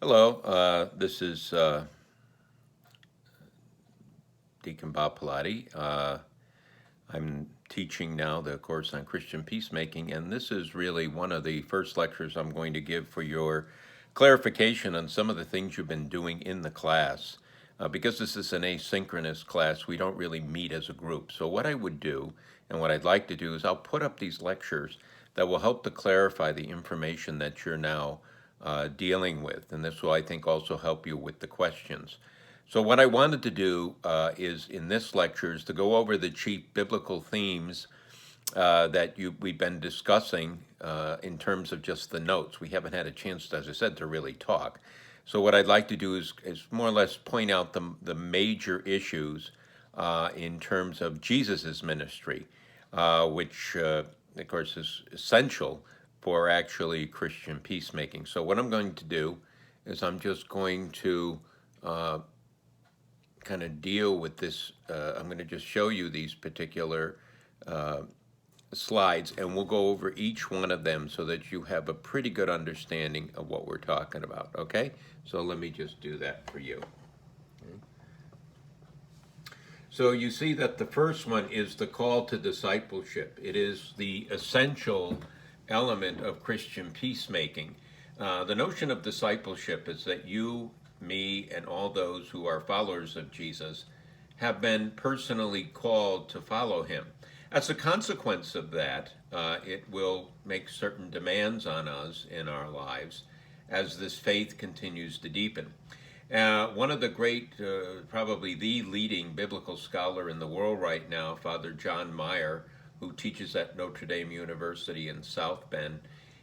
Hello, this is Deacon Pallotti. I'm teaching now the course on Christian peacemaking, and this is really one of the first lectures I'm going to give for your clarification on some of the things you've been doing in the class. Because this is an asynchronous class, we don't really meet as a group. So what I would do, and what I'd like to do, is I'll put up these lectures that will help to clarify the information that you're now dealing with. And this will, I think, also help you with the questions. So what I wanted to do is in this lecture is to go over the chief biblical themes that we've been discussing in terms of just the notes. We haven't had a chance, as I said, to really talk. So what I'd like to do is more or less point out the major issues in terms of Jesus's ministry, which of course is essential for actually Christian peacemaking. So what I'm going to do is I'm just going to kind of deal with this. I'm going to just show you these particular slides, and we'll go over each one of them so that you have a pretty good understanding of what we're talking about, okay? So let me just do that for you. So you see that the first one is the call to discipleship. It is the essential element of Christian peacemaking. The notion of discipleship is that you, me, and all those who are followers of Jesus have been personally called to follow him. As a consequence of that, it will make certain demands on us in our lives as this faith continues to deepen. One of the great, probably the leading biblical scholar in the world right now, Father John Meyer, who teaches at Notre Dame University in South Bend,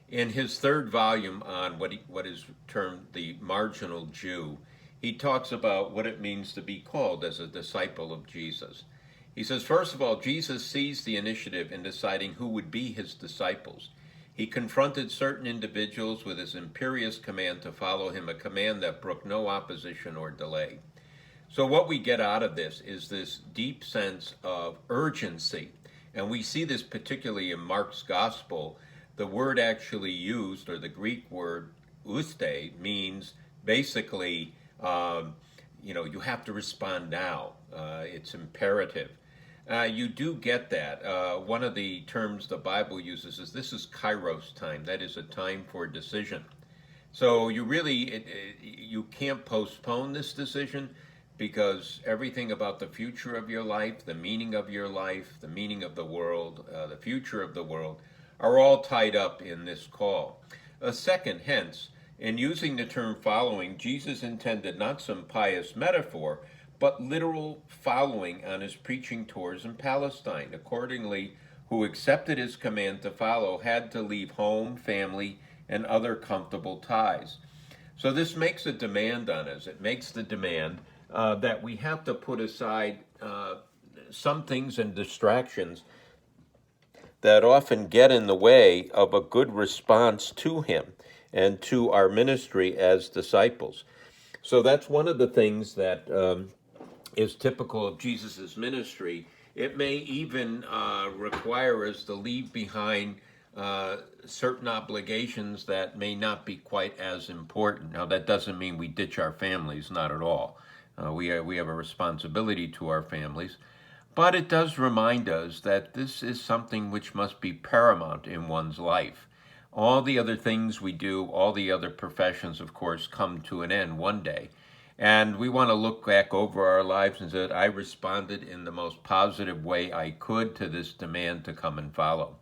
in his third volume on what is termed the marginal Jew, he talks about what it means to be called as a disciple of Jesus. He says, first of all, Jesus seized the initiative in deciding who would be his disciples. He confronted certain individuals with his imperious command to follow him, a command that brooked no opposition or delay. So what we get out of this is this deep sense of urgency. And we see this particularly in Mark's gospel. The word actually used, or the Greek word uste, means basically, you have to respond now. It's imperative. You do get that. One of the terms the Bible uses is this is kairos time. That is a time for decision. So you can't postpone this decision because everything about the future of your life, the meaning of your life, the meaning of the world, the future of the world, are all tied up in this call. Second, hence, in using the term following, Jesus intended not some pious metaphor, but literal following on his preaching tours in Palestine. Accordingly, who accepted his command to follow had to leave home, family, and other comfortable ties. So this makes a demand on us. It makes the demand that we have to put aside some things and distractions that often get in the way of a good response to him and to our ministry as disciples. So that's one of the things that is typical of Jesus' ministry. It may even require us to leave behind certain obligations that may not be quite as important. Now, that doesn't mean we ditch our families, not at all. We have a responsibility to our families. But it does remind us that this is something which must be paramount in one's life. All the other things we do, all the other professions, of course, come to an end one day. And we want to look back over our lives and say, I responded in the most positive way I could to this demand to come and follow.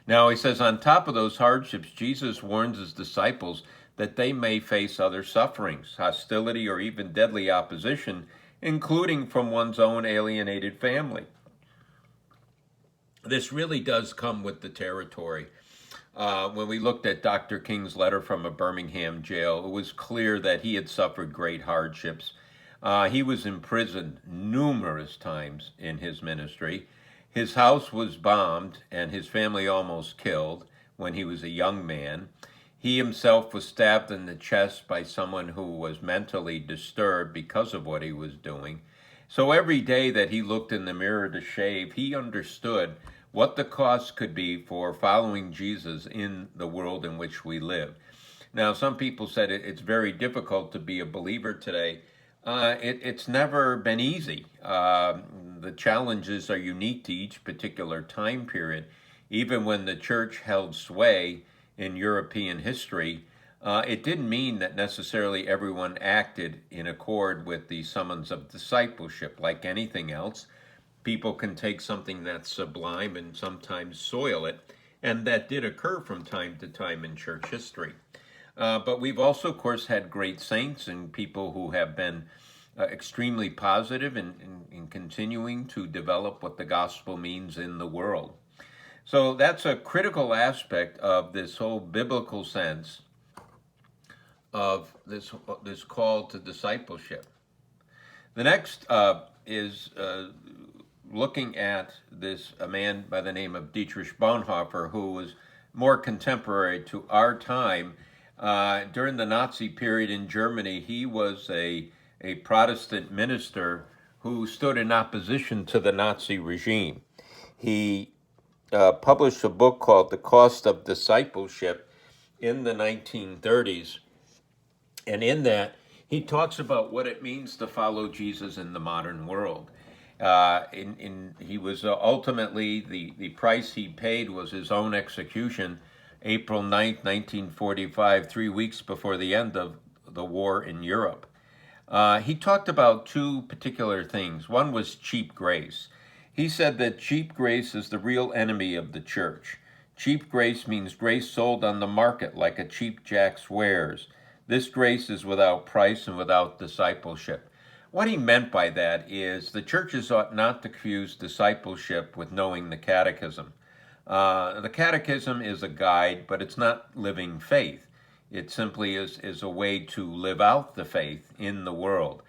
Now, he says, on top of those hardships, Jesus warns his disciples that they may face other sufferings, hostility, or even deadly opposition, including from one's own alienated family. This really does come with the territory. When we looked at Dr. King's letter from a Birmingham jail, it was clear that he had suffered great hardships. He was imprisoned numerous times in his ministry. His house was bombed and his family almost killed when he was a young man. He himself was stabbed in the chest by someone who was mentally disturbed because of what he was doing. So every day that he looked in the mirror to shave, he understood what the cost could be for following Jesus in the world in which we live. Now, some people said it's very difficult to be a believer today. It's never been easy. The challenges are unique to each particular time period. Even when the church held sway in European history, it didn't mean that necessarily everyone acted in accord with the summons of discipleship. Like anything else, people can take something that's sublime and sometimes soil it, and that did occur from time to time in church history. But we've also, of course, had great saints and people who have been extremely positive in continuing to develop what the gospel means in the world. So that's a critical aspect of this whole biblical sense of this call to discipleship. The next is looking at a man by the name of Dietrich Bonhoeffer, who was more contemporary to our time. During the Nazi period in Germany, he was a Protestant minister who stood in opposition to the Nazi regime. He published a book called The Cost of Discipleship in the 1930s. And in that, he talks about what it means to follow Jesus in the modern world. He was ultimately, the price he paid was his own execution, April 9th, 1945, 3 weeks before the end of the war in Europe. He talked about two particular things. One was cheap grace. He said that cheap grace is the real enemy of the church. Cheap grace means grace sold on the market like a cheap jack's wares. This grace is without price and without discipleship. What he meant by that is the churches ought not to confuse discipleship with knowing the catechism. The catechism is a guide, but it's not living faith. It simply is a way to live out the faith in the world.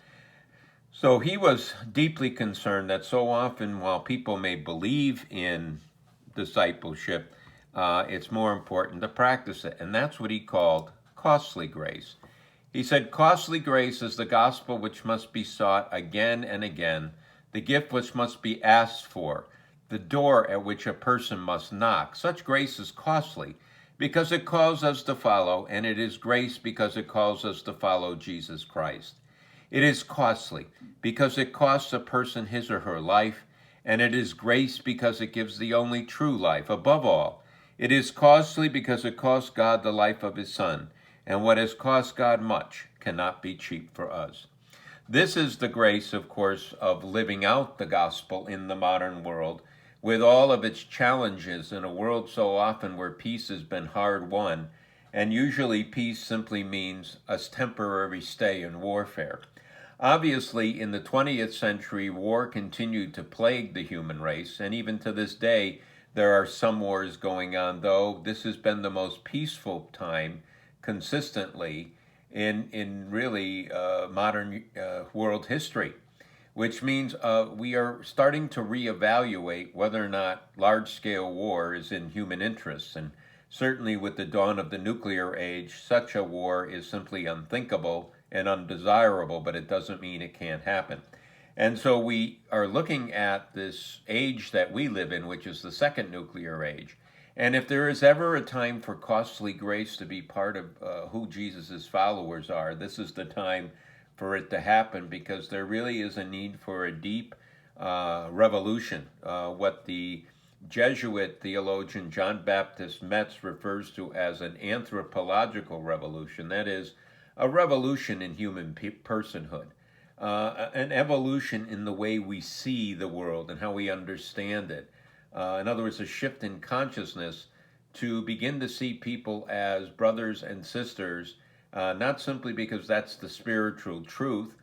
So he was deeply concerned that so often while people may believe in discipleship, it's more important to practice it. And that's what he called costly grace. He said, costly grace is the gospel which must be sought again and again, the gift which must be asked for, the door at which a person must knock. Such grace is costly because it calls us to follow, and it is grace because it calls us to follow Jesus Christ. It is costly because it costs a person his or her life, and it is grace because it gives the only true life. Above all, it is costly because it cost God the life of his Son, and what has cost God much cannot be cheap for us. This is the grace, of course, of living out the gospel in the modern world, with all of its challenges in a world so often where peace has been hard won, and usually peace simply means a temporary stay in warfare. Obviously, in the 20th century, war continued to plague the human race, and even to this day, there are some wars going on, though this has been the most peaceful time consistently in really modern world history, which means we are starting to reevaluate whether or not large-scale war is in human interests. And certainly with the dawn of the nuclear age, such a war is simply unthinkable and undesirable, but it doesn't mean it can't happen. And so we are looking at this age that we live in, which is the second nuclear age. And if there is ever a time for costly grace to be part of who Jesus' followers are, this is the time for it to happen, because there really is a need for a deep revolution, what the Jesuit theologian John Baptist Metz refers to as an anthropological revolution. That is, a revolution in human personhood, an evolution in the way we see the world and how we understand it. In other words, a shift in consciousness to begin to see people as brothers and sisters, not simply because that's the spiritual truth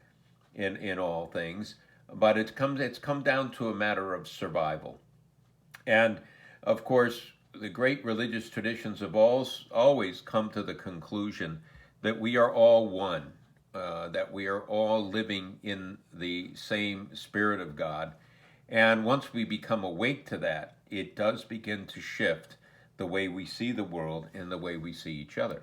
in all things, but it's come down to a matter of survival. And of course, the great religious traditions have always come to the conclusion that we are all one, that we are all living in the same Spirit of God. And once we become awake to that, it does begin to shift the way we see the world and the way we see each other.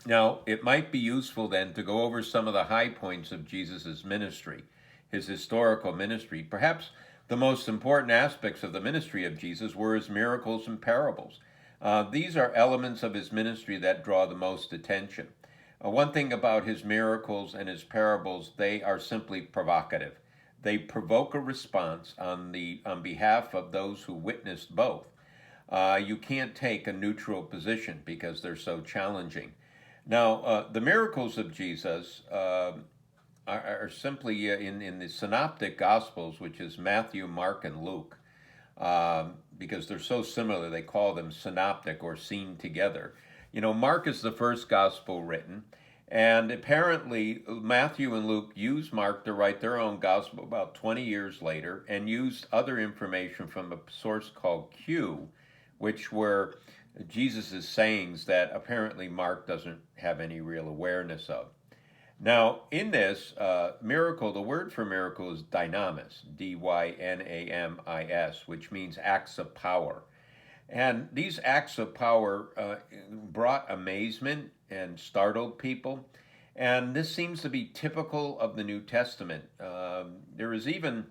Now, it might be useful then to go over some of the high points of Jesus' ministry, his historical ministry. Perhaps the most important aspects of the ministry of Jesus were his miracles and parables. These are elements of his ministry that draw the most attention. One thing about his miracles and his parables, they are simply provocative. They provoke a response on behalf of those who witnessed both. You can't take a neutral position because they're so challenging. Now, the miracles of Jesus are simply in the synoptic gospels, which is Matthew, Mark, and Luke, because they're so similar, they call them synoptic or seen together. Mark is the first gospel written, and apparently Matthew and Luke used Mark to write their own gospel about 20 years later and used other information from a source called Q, which were Jesus' sayings that apparently Mark doesn't have any real awareness of. Now, in this miracle, the word for miracle is dynamis, dynamis, which means acts of power. And these acts of power brought amazement and startled people. And this seems to be typical of the New Testament. There is even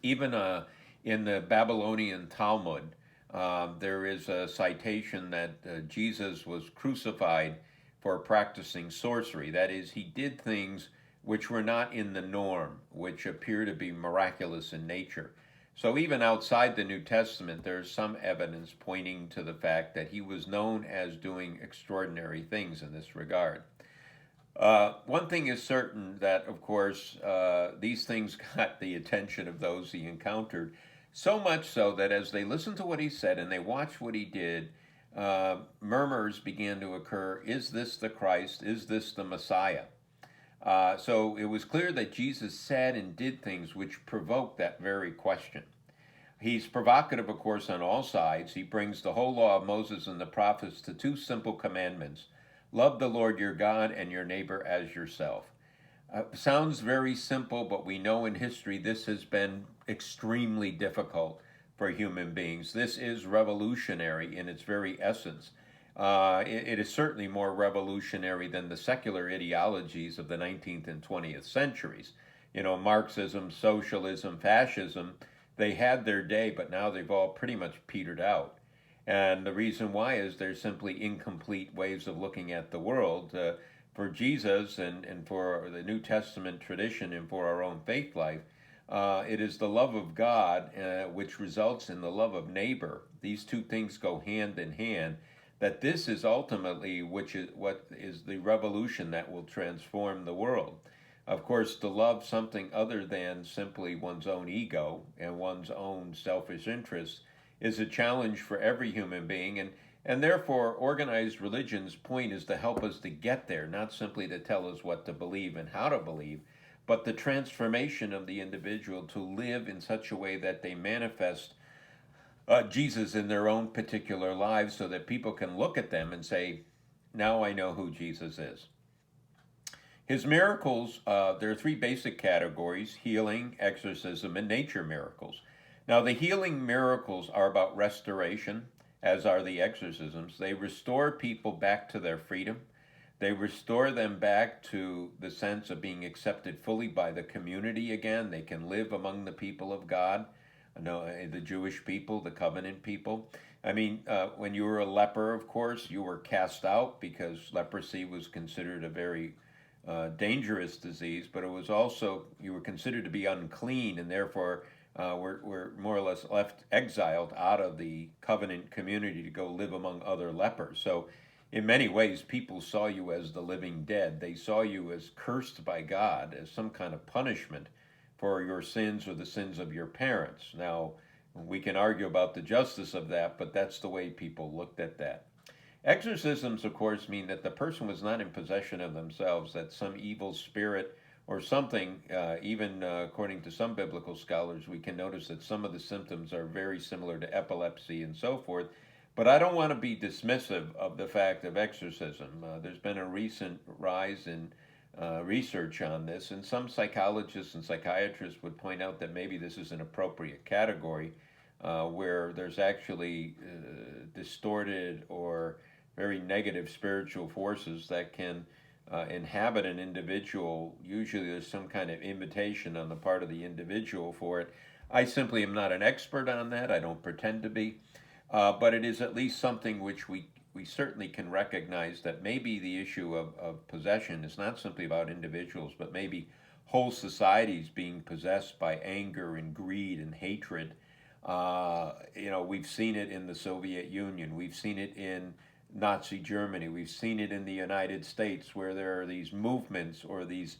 in the Babylonian Talmud, there is a citation that Jesus was crucified for practicing sorcery. That is, he did things which were not in the norm, which appear to be miraculous in nature. So even outside the New Testament, there's some evidence pointing to the fact that he was known as doing extraordinary things in this regard. One thing is certain, that, of course, these things got the attention of those he encountered, so much so that as they listened to what he said and they watched what he did, murmurs began to occur. Is this the Christ? Is this the Messiah? So it was clear that Jesus said and did things which provoked that very question. He's provocative, of course, on all sides. He brings the whole law of Moses and the prophets to two simple commandments: love the Lord your God and your neighbor as yourself. Sounds very simple, but we know in history this has been extremely difficult for human beings. This is revolutionary in its very essence. It is certainly more revolutionary than the secular ideologies of the 19th and 20th centuries. Marxism, socialism, fascism, they had their day, but now they've all pretty much petered out. And the reason why is they're simply incomplete ways of looking at the world. For Jesus and for the New Testament tradition and for our own faith life, it is the love of God which results in the love of neighbor. These two things go hand in hand. That this is ultimately what is the revolution that will transform the world. Of course, to love something other than simply one's own ego and one's own selfish interests is a challenge for every human being, and therefore organized religion's point is to help us to get there, not simply to tell us what to believe and how to believe, but the transformation of the individual to live in such a way that they manifest Jesus in their own particular lives, so that people can look at them and say, now I know who Jesus is. His miracles, there are three basic categories: healing, exorcism, and nature miracles. Now, the healing miracles are about restoration, as are the exorcisms. They restore people back to their freedom. They restore them back to the sense of being accepted fully by the community again. They can live among the people of God, the Jewish people, the covenant people. I mean, when you were a leper, of course, you were cast out because leprosy was considered a very dangerous disease, but it was also, you were considered to be unclean, and therefore were more or less left exiled out of the covenant community to go live among other lepers. So in many ways, people saw you as the living dead. They saw you as cursed by God, as some kind of punishment for your sins or the sins of your parents. Now, we can argue about the justice of that, but that's the way people looked at that. Exorcisms, of course, mean that the person was not in possession of themselves, that some evil spirit or something, even according to some biblical scholars, we can notice that some of the symptoms are very similar to epilepsy and so forth. But I don't want to be dismissive of the fact of exorcism. There's been a recent rise in research on this, and some psychologists and psychiatrists would point out that maybe this is an appropriate category where there's actually distorted or very negative spiritual forces that can inhabit an individual. Usually there's some kind of invitation on the part of the individual for it. I simply am not an expert on that. I don't pretend to be. but it is at least something which we certainly can recognize that maybe the issue of possession is not simply about individuals, but maybe whole societies being possessed by anger and greed and hatred. We've seen it in the Soviet Union. We've seen it in Nazi Germany. We've seen it in the United States, where there are these movements or these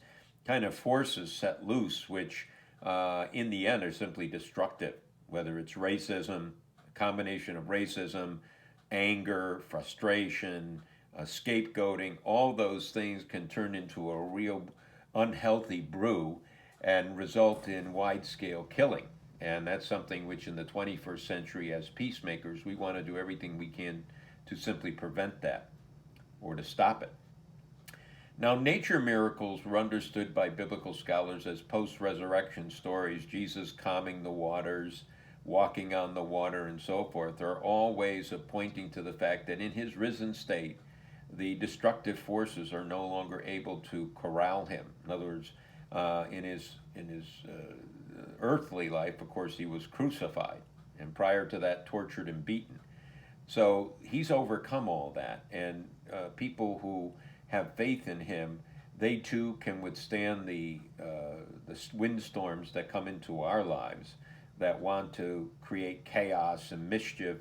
kind of forces set loose, which in the end are simply destructive, whether it's racism, a combination of racism, anger, frustration, scapegoating. All those things can turn into a real unhealthy brew and result in wide-scale killing. And that's something which in the 21st century, as peacemakers, we want to do everything we can to simply prevent that or to stop it. Now, nature miracles were understood by biblical scholars as post-resurrection stories. Jesus calming the waters, walking on the water, and so forth are all ways of pointing to the fact that in his risen state, the destructive forces are no longer able to corral him. In other words, in his earthly life, of course, he was crucified, and prior to that, tortured and beaten. So he's overcome all that, and people who have faith in him, they too can withstand the windstorms that come into our lives that want to create chaos and mischief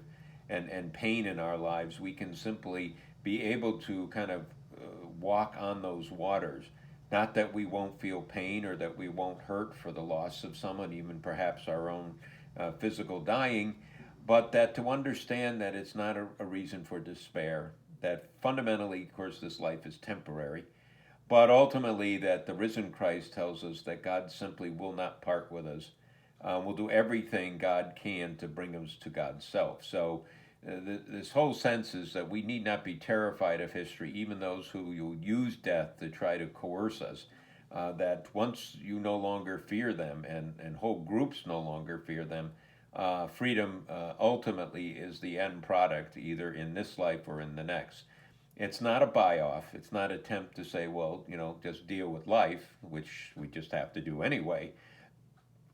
and pain in our lives. We can simply be able to kind of walk on those waters. Not that we won't feel pain or that we won't hurt for the loss of someone, even perhaps our own physical dying, but that to understand that it's not a reason for despair, that fundamentally, of course, this life is temporary, but ultimately that the risen Christ tells us that God simply will not part with us. We'll do everything God can to bring us to God's self. So this whole sense is that we need not be terrified of history, even those who use death to try to coerce us, that once you no longer fear them and whole groups no longer fear them, freedom ultimately is the end product, either in this life or in the next. It's not a buy-off. It's not an attempt to say, well, just deal with life, which we just have to do anyway,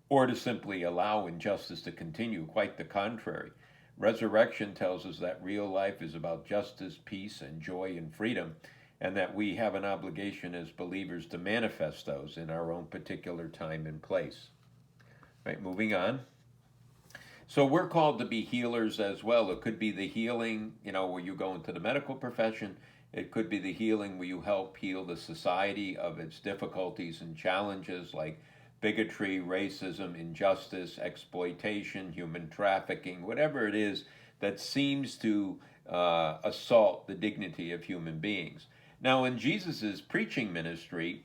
or to simply allow injustice to continue. Quite the contrary. Resurrection tells us that real life is about justice, peace, and joy and freedom, and that we have an obligation as believers to manifest those in our own particular time and place. Right, moving on. So we're called to be healers as well. It could be the healing, where you go into the medical profession. It could be the healing where you help heal the society of its difficulties and challenges like bigotry, racism, injustice, exploitation, human trafficking, whatever it is that seems to assault the dignity of human beings. Now, in Jesus' preaching ministry,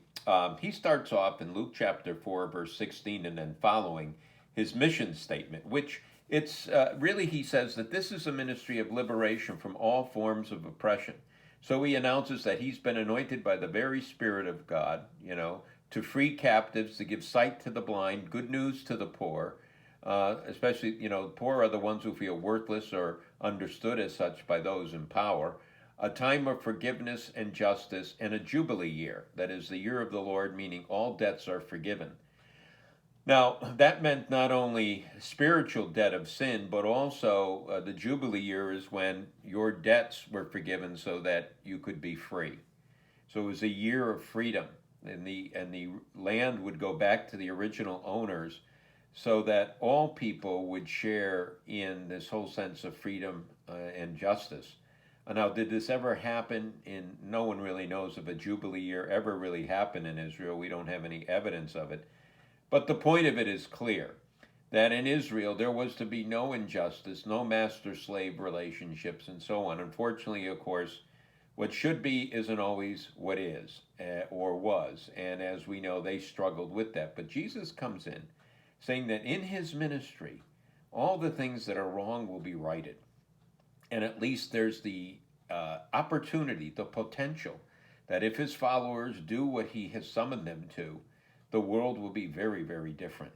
he starts off in Luke chapter 4, verse 16 and then following his mission statement, which it's really, he says that this is a ministry of liberation from all forms of oppression. So he announces that he's been anointed by the very Spirit of God, to free captives, to give sight to the blind, good news to the poor, especially, poor are the ones who feel worthless or understood as such by those in power, a time of forgiveness and justice, and a jubilee year, that is the year of the Lord, meaning all debts are forgiven. Now, that meant not only spiritual debt of sin, but also the Jubilee year is when your debts were forgiven so that you could be free. So it was a year of freedom, and the land would go back to the original owners so that all people would share in this whole sense of freedom and justice. Now, did this ever happen no one really knows if a Jubilee year ever really happened in Israel. We don't have any evidence of it. But the point of it is clear, that in Israel there was to be no injustice, no master-slave relationships, and so on. Unfortunately, of course, what should be isn't always what is or was. And as we know, they struggled with that. But Jesus comes in saying that in his ministry, all the things that are wrong will be righted. And at least there's the opportunity, the potential, that if his followers do what he has summoned them to, the world will be very, very different.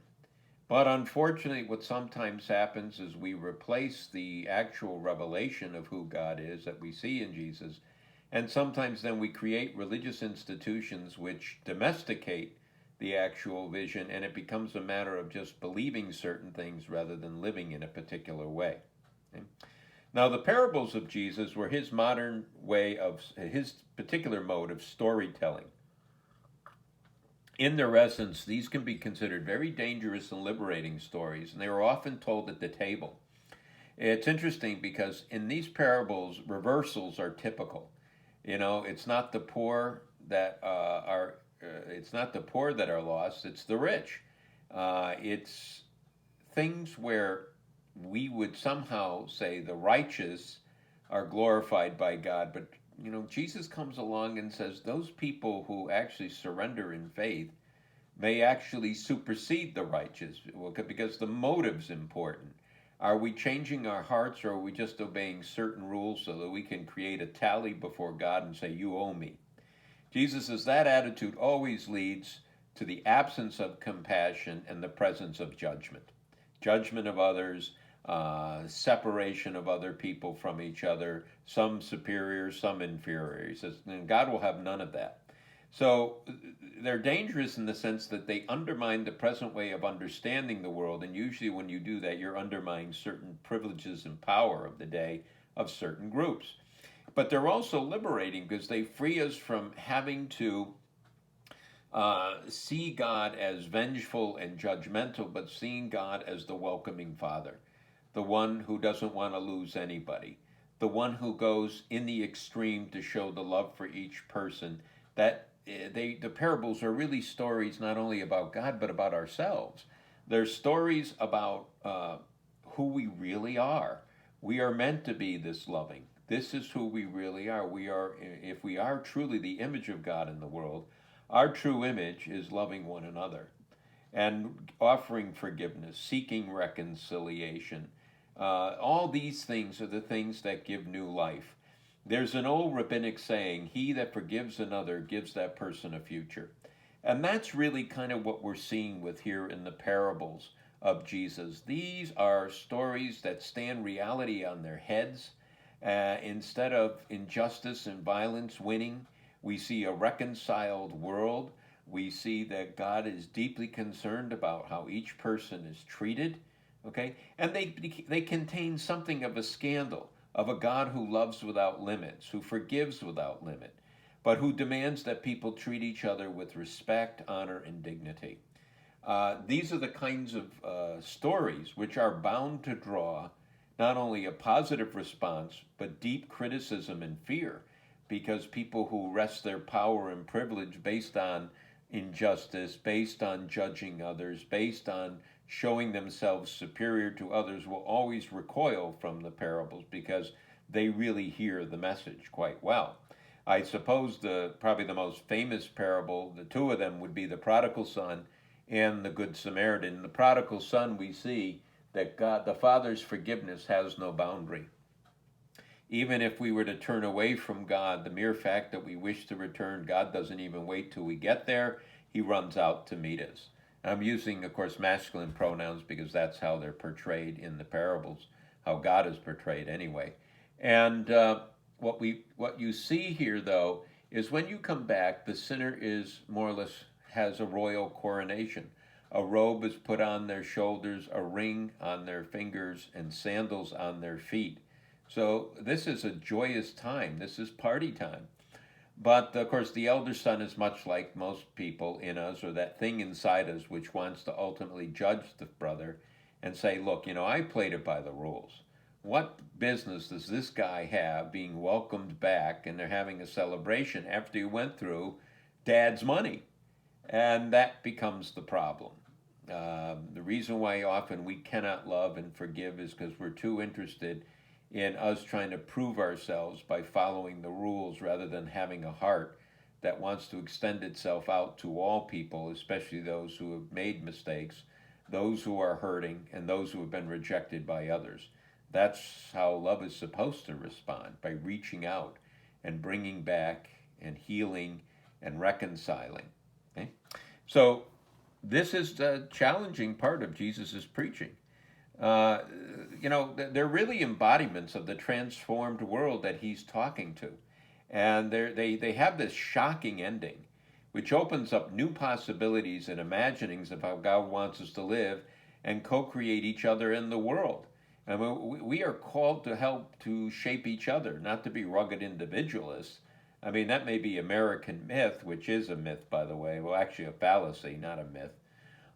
But unfortunately, what sometimes happens is we replace the actual revelation of who God is that we see in Jesus, and sometimes then we create religious institutions which domesticate the actual vision, and it becomes a matter of just believing certain things rather than living in a particular way. Okay? Now, the parables of Jesus were his modern way of, his particular mode of storytelling. In their essence, these can be considered very dangerous and liberating stories, and they were often told at the table. It's interesting because in these parables, reversals are typical. It's not the poor that it's not the poor that are lost; it's the rich. It's things where we would somehow say the righteous are glorified by God, but Jesus comes along and says those people who actually surrender in faith may actually supersede the righteous, because the motive's important. Are we changing our hearts, or are we just obeying certain rules so that we can create a tally before God and say, you owe me? Jesus says that attitude always leads to the absence of compassion and the presence of judgment. Judgment of others, separation of other people from each other, some superior, some inferior. He says, and God will have none of that. So they're dangerous in the sense that they undermine the present way of understanding the world, and usually when you do that, you're undermining certain privileges and power of the day of certain groups. But they're also liberating because they free us from having to see God as vengeful and judgmental, but seeing God as the welcoming Father, the one who doesn't want to lose anybody, the one who goes in the extreme to show the love for each person. That the parables are really stories not only about God but about ourselves. They're stories about who we really are. We are meant to be this loving. This is who we really are. If we are truly the image of God in the world, our true image is loving one another and offering forgiveness, seeking reconciliation. All these things are the things that give new life. There's an old rabbinic saying, he that forgives another gives that person a future. And that's really kind of what we're seeing with here in the parables of Jesus. These are stories that stand reality on their heads. Instead of injustice and violence winning, we see a reconciled world. We see that God is deeply concerned about how each person is treated. Okay? And they contain something of a scandal, of a God who loves without limits, who forgives without limit, but who demands that people treat each other with respect, honor, and dignity. These are the kinds of stories which are bound to draw not only a positive response, but deep criticism and fear, because people who rest their power and privilege based on injustice, based on judging others, based on showing themselves superior to others, will always recoil from the parables because they really hear the message quite well. I suppose probably the most famous parable, the two of them, would be the prodigal son and the Good Samaritan. The prodigal son, we see that God, the Father's forgiveness, has no boundary. Even if we were to turn away from God, the mere fact that we wish to return, God doesn't even wait till we get there. He runs out to meet us. I'm using, of course, masculine pronouns because that's how they're portrayed in the parables, how God is portrayed anyway. And what you see here, though, is when you come back, the sinner is more or less has a royal coronation. A robe is put on their shoulders, a ring on their fingers, and sandals on their feet. So this is a joyous time. This is party time. But, of course, the elder son is much like most people in us, or that thing inside us which wants to ultimately judge the brother and say, look, I played it by the rules. What business does this guy have being welcomed back and they're having a celebration after he went through dad's money? And that becomes the problem. The reason why often we cannot love and forgive is because we're too interested in us trying to prove ourselves by following the rules rather than having a heart that wants to extend itself out to all people, especially those who have made mistakes, those who are hurting, and those who have been rejected by others. That's how love is supposed to respond, by reaching out and bringing back and healing and reconciling. Okay? So this is the challenging part of Jesus' preaching. They're really embodiments of the transformed world that he's talking to. And they have this shocking ending, which opens up new possibilities and imaginings of how God wants us to live and co-create each other in the world. I mean, we are called to help to shape each other, not to be rugged individualists. I mean, that may be American myth, which is a myth, by the way. Well, actually, a fallacy, not a myth.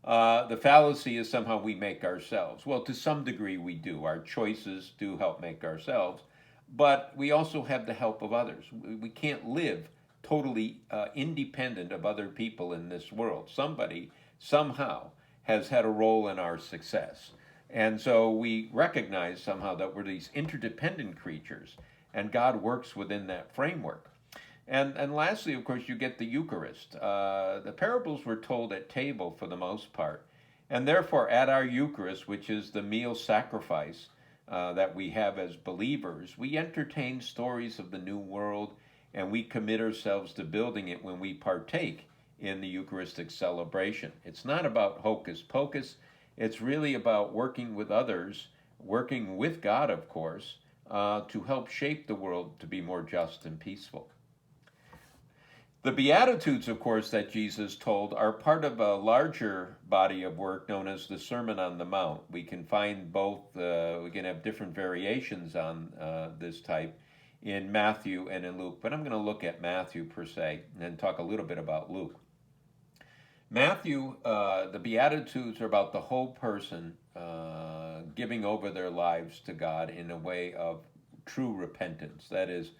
The fallacy is somehow we make ourselves. Well, to some degree, we do. Our choices do help make ourselves, but we also have the help of others. We can't live totally independent of other people in this world. Somebody, somehow, has had a role in our success. And so we recognize somehow that we're these interdependent creatures, and God works within that framework. And lastly, of course, you get the Eucharist. The parables were told at table for the most part. And therefore, at our Eucharist, which is the meal sacrifice that we have as believers, we entertain stories of the new world, and we commit ourselves to building it when we partake in the Eucharistic celebration. It's not about hocus pocus. It's really about working with others, working with God, of course, to help shape the world to be more just and peaceful. The Beatitudes, of course, that Jesus told are part of a larger body of work known as the Sermon on the Mount. We can find both, we can have different variations on this type in Matthew and in Luke, but I'm going to look at Matthew per se and then talk a little bit about Luke. Matthew, the Beatitudes are about the whole person giving over their lives to God in a way of true repentance. That is,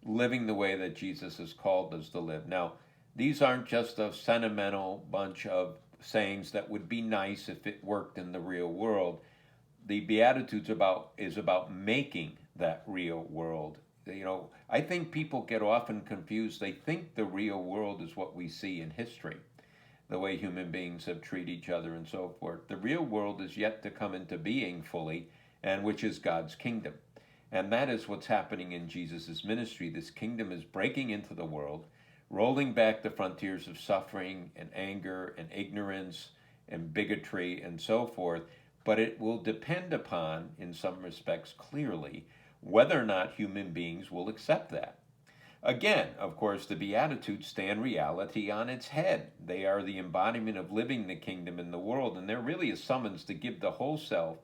living the way that Jesus has called us to live. Now, these aren't just a sentimental bunch of sayings that would be nice if it worked in the real world. The Beatitudes is about making that real world. You know, I think people get often confused. They think the real world is what we see in history, the way human beings have treated each other and so forth. The real world is yet to come into being fully, and which is God's kingdom. And that is what's happening in Jesus' ministry. This kingdom is breaking into the world, rolling back the frontiers of suffering and anger and ignorance and bigotry and so forth. But it will depend upon, in some respects clearly, whether or not human beings will accept that. Again, of course, the Beatitudes stand reality on its head. They are the embodiment of living the kingdom in the world, and they're really a summons to give the whole self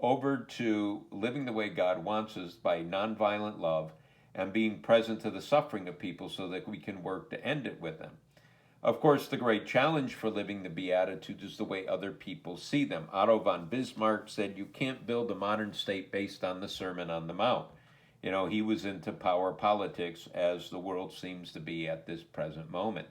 over to living the way God wants us by nonviolent love and being present to the suffering of people so that we can work to end it with them. Of course, the great challenge for living the Beatitudes is the way other people see them. Otto von Bismarck said you can't build a modern state based on the Sermon on the Mount. You know, he was into power politics, as the world seems to be at this present moment.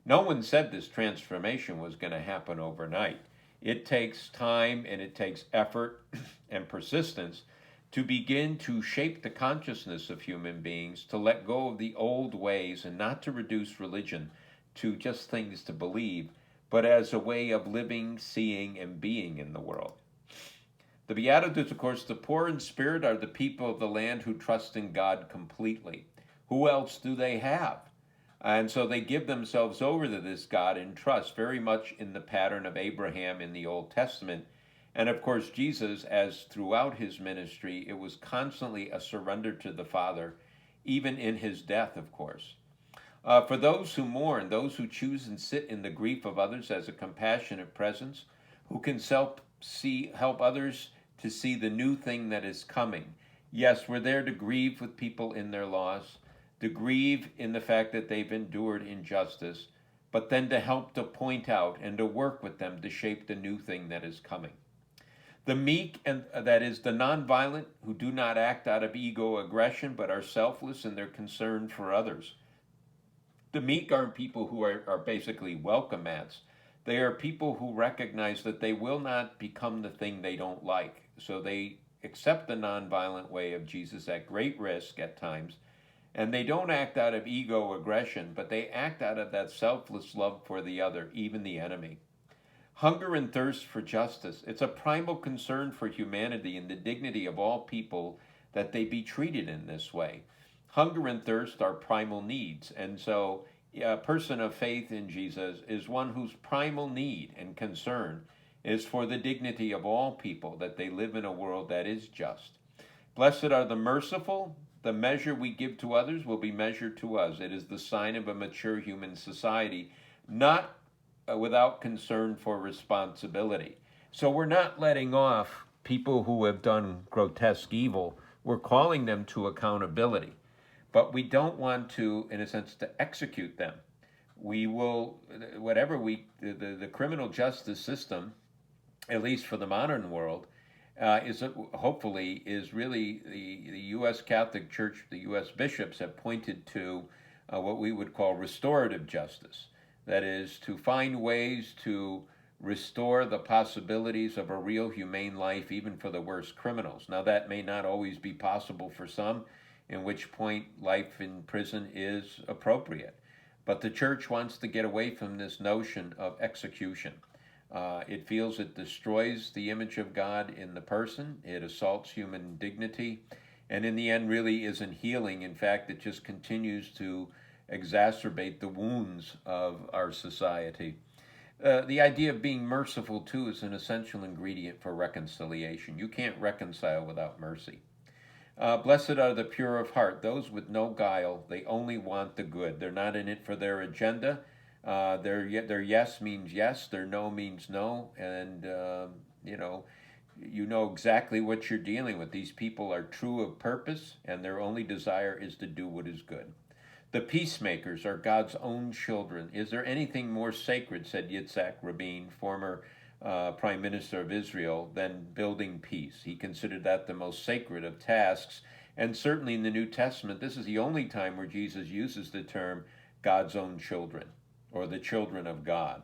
No one said this transformation was going to happen overnight. It takes time and it takes effort and persistence to begin to shape the consciousness of human beings, to let go of the old ways and not to reduce religion to just things to believe, but as a way of living, seeing, and being in the world. The Beatitudes, of course, the poor in spirit are the people of the land who trust in God completely. Who else do they have? And so they give themselves over to this God in trust, very much in the pattern of Abraham in the Old Testament. And of course, Jesus, as throughout his ministry, it was constantly a surrender to the Father, even in his death, of course. For those who mourn, those who choose and sit in the grief of others as a compassionate presence, who can help others to see the new thing that is coming. Yes, we're there to grieve with people in their loss, to grieve in the fact that they've endured injustice, but then to help to point out and to work with them to shape the new thing that is coming. The meek, and that is the nonviolent, who do not act out of ego aggression, but are selfless in their concern for others. The meek aren't people who are basically welcome mats. They are people who recognize that they will not become the thing they don't like. So they accept the nonviolent way of Jesus at great risk at times, and they don't act out of ego aggression, but they act out of that selfless love for the other, even the enemy. Hunger and thirst for justice. It's a primal concern for humanity and the dignity of all people that they be treated in this way. Hunger and thirst are primal needs, and so a person of faith in Jesus is one whose primal need and concern is for the dignity of all people, that they live in a world that is just. Blessed are the merciful. The measure we give to others will be measured to us. It is the sign of a mature human society, not without concern for responsibility. So we're not letting off people who have done grotesque evil, we're calling them to accountability. But we don't want to, in a sense, to execute them. We will, whatever the criminal justice system, at least for the modern world, is hopefully is really the U.S. Catholic Church, the U.S. bishops have pointed to what we would call restorative justice. That is, to find ways to restore the possibilities of a real humane life, even for the worst criminals. Now, that may not always be possible for some, in which point life in prison is appropriate. But the church wants to get away from this notion of execution. It feels it destroys the image of God in the person, it assaults human dignity, and in the end really isn't healing. In fact, it just continues to exacerbate the wounds of our society. The idea of being merciful, too, is an essential ingredient for reconciliation. You can't reconcile without mercy. Blessed are the pure of heart, those with no guile. They only want the good. They're not in it for their agenda. Their yes means yes, their no means no, and you know exactly what you're dealing with. These people are true of purpose, and their only desire is to do what is good. The peacemakers are God's own children. Is there anything more sacred, said Yitzhak Rabin, former Prime Minister of Israel, than building peace? He considered that the most sacred of tasks, and certainly in the New Testament, this is the only time where Jesus uses the term God's own children, or the children of God.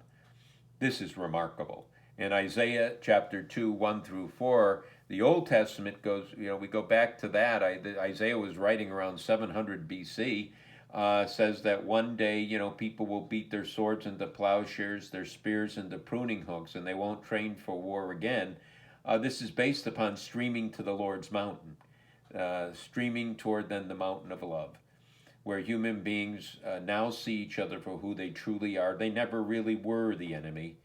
This is remarkable. In Isaiah chapter 2, 1 through 4, the Old Testament goes, we go back to that. Isaiah was writing around 700 BC, says that one day, people will beat their swords into plowshares, their spears into pruning hooks, and they won't train for war again. This is based upon streaming to the Lord's mountain, streaming toward then the mountain of love, where human beings now see each other for who they truly are. They never really were the enemy.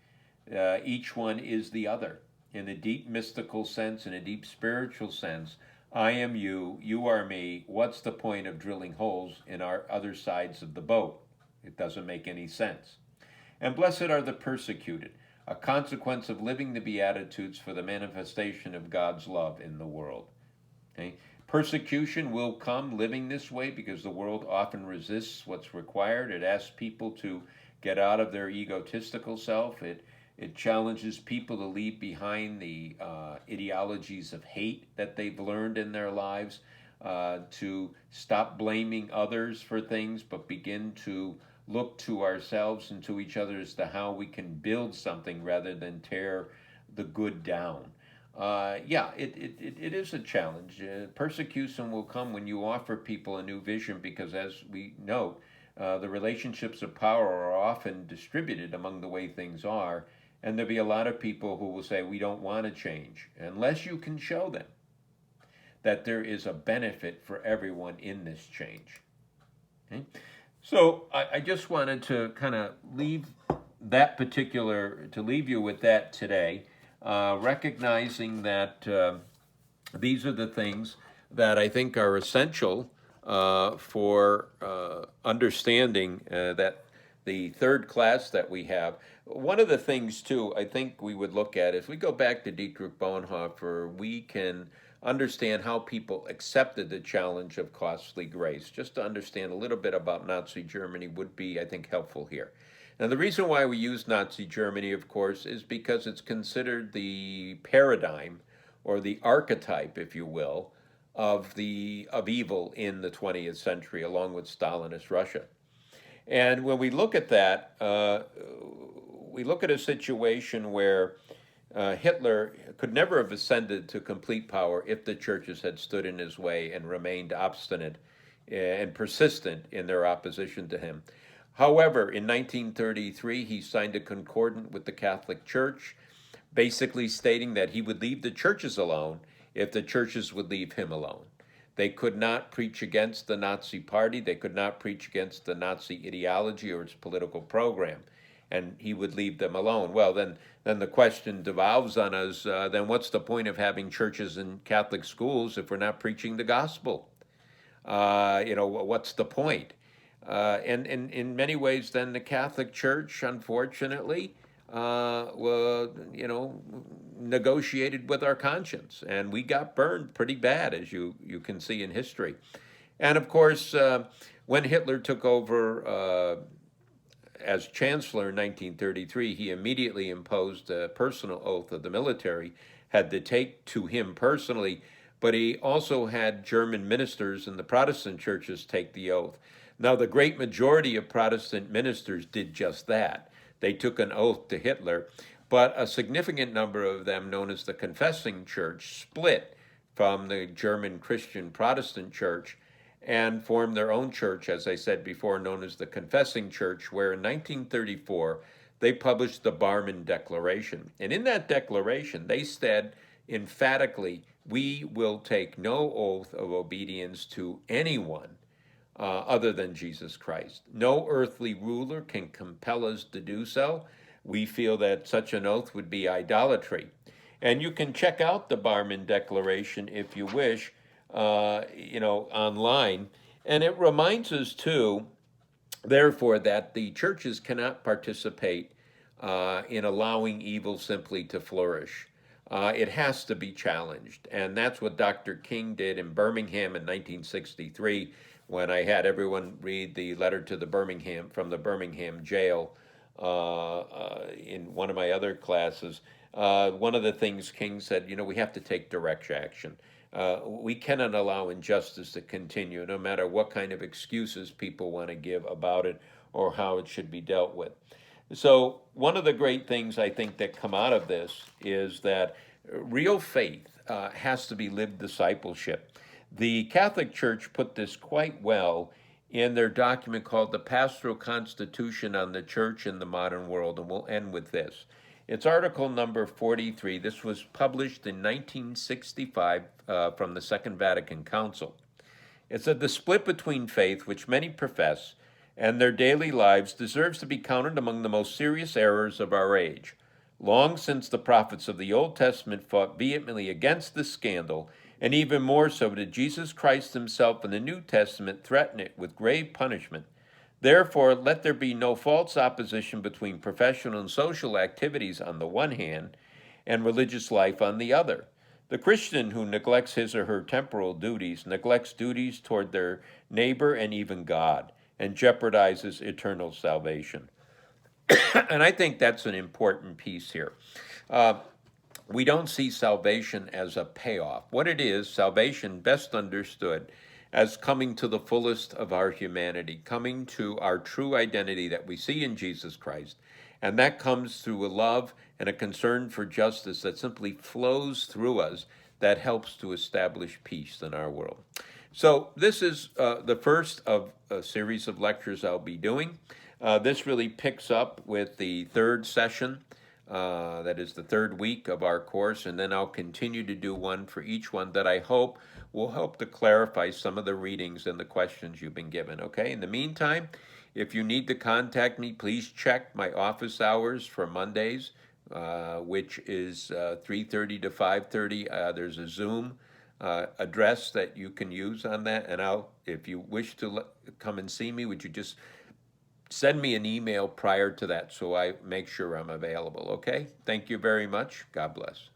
Each one is the other. In a deep mystical sense, in a deep spiritual sense, I am you, you are me. What's the point of drilling holes in our other sides of the boat? It doesn't make any sense. And blessed are the persecuted, a consequence of living the Beatitudes for the manifestation of God's love in the world. Okay? Persecution will come living this way because the world often resists what's required. It asks people to get out of their egotistical self. It challenges people to leave behind the ideologies of hate that they've learned in their lives, to stop blaming others for things, but begin to look to ourselves and to each other as to how we can build something rather than tear the good down. It is a challenge. Persecution will come when you offer people a new vision because, as we note, the relationships of power are often distributed among the way things are, and there'll be a lot of people who will say, we don't want to change, unless you can show them that there is a benefit for everyone in this change. Okay? So I just wanted to kind of leave you with that today, recognizing that these are the things that I think are essential for understanding that the third class that we have. One of the things, too, I think we would look at, if we go back to Dietrich Bonhoeffer, we can understand how people accepted the challenge of costly grace. Just to understand a little bit about Nazi Germany would be, I think, helpful here. Now, the reason why we use Nazi Germany, of course, is because it's considered the paradigm or the archetype, if you will, of evil in the 20th century, along with Stalinist Russia. And when we look at that, we look at a situation where Hitler could never have ascended to complete power if the churches had stood in his way and remained obstinate and persistent in their opposition to him. However, in 1933, he signed a concordant with the Catholic Church, basically stating that he would leave the churches alone if the churches would leave him alone. They could not preach against the Nazi Party. They could not preach against the Nazi ideology or its political program, and he would leave them alone. Well, then the question devolves on us, then what's the point of having churches and Catholic schools if we're not preaching the gospel? What's the point? And in many ways, then the Catholic Church, unfortunately, well, negotiated with our conscience, and we got burned pretty bad, as you can see in history. And of course, when Hitler took over as chancellor in 1933, he immediately imposed a personal oath of the military, had to take to him personally, but he also had German ministers in the Protestant churches take the oath. Now, the great majority of Protestant ministers did just that. They took an oath to Hitler, but a significant number of them, known as the Confessing Church, split from the German Christian Protestant Church and formed their own church, as I said before, known as the Confessing Church, where in 1934 they published the Barmen Declaration. And in that declaration, they said emphatically, we will take no oath of obedience to anyone other than Jesus Christ. No earthly ruler can compel us to do so. We feel that such an oath would be idolatry. And you can check out the Barmen Declaration if you wish, online. And it reminds us, too, therefore, that the churches cannot participate in allowing evil simply to flourish. It has to be challenged. And that's what Dr. King did in Birmingham in 1963 when I had everyone read the letter to the Birmingham from the Birmingham jail in one of my other classes. One of the things King said, we have to take direct action. We cannot allow injustice to continue, no matter what kind of excuses people want to give about it or how it should be dealt with. So one of the great things I think that come out of this is that real faith has to be lived discipleship. The Catholic Church put this quite well in their document called the Pastoral Constitution on the Church in the Modern World, and we'll end with this. It's article number 43. This was published in 1965 from the Second Vatican Council. It said, the split between faith, which many profess, and their daily lives deserves to be counted among the most serious errors of our age. Long since the prophets of the Old Testament fought vehemently against this scandal, and even more so did Jesus Christ himself in the New Testament threaten it with grave punishment. Therefore, let there be no false opposition between professional and social activities on the one hand and religious life on the other. The Christian who neglects his or her temporal duties neglects duties toward their neighbor and even God, and jeopardizes eternal salvation. And I think that's an important piece here. We don't see salvation as a payoff. What it is, salvation best understood as coming to the fullest of our humanity, coming to our true identity that we see in Jesus Christ. And that comes through a love and a concern for justice that simply flows through us that helps to establish peace in our world. So this is the first of a series of lectures I'll be doing. This really picks up with the third session. That is the third week of our course, and then I'll continue to do one for each one that I hope will help to clarify some of the readings and the questions you've been given, okay? In the meantime, if you need to contact me, please check my office hours for Mondays, which is 3:30 to 5:30. There's a Zoom address that you can use on that, and if you wish to come and see me, would you just send me an email prior to that so I make sure I'm available, okay? Thank you very much. God bless.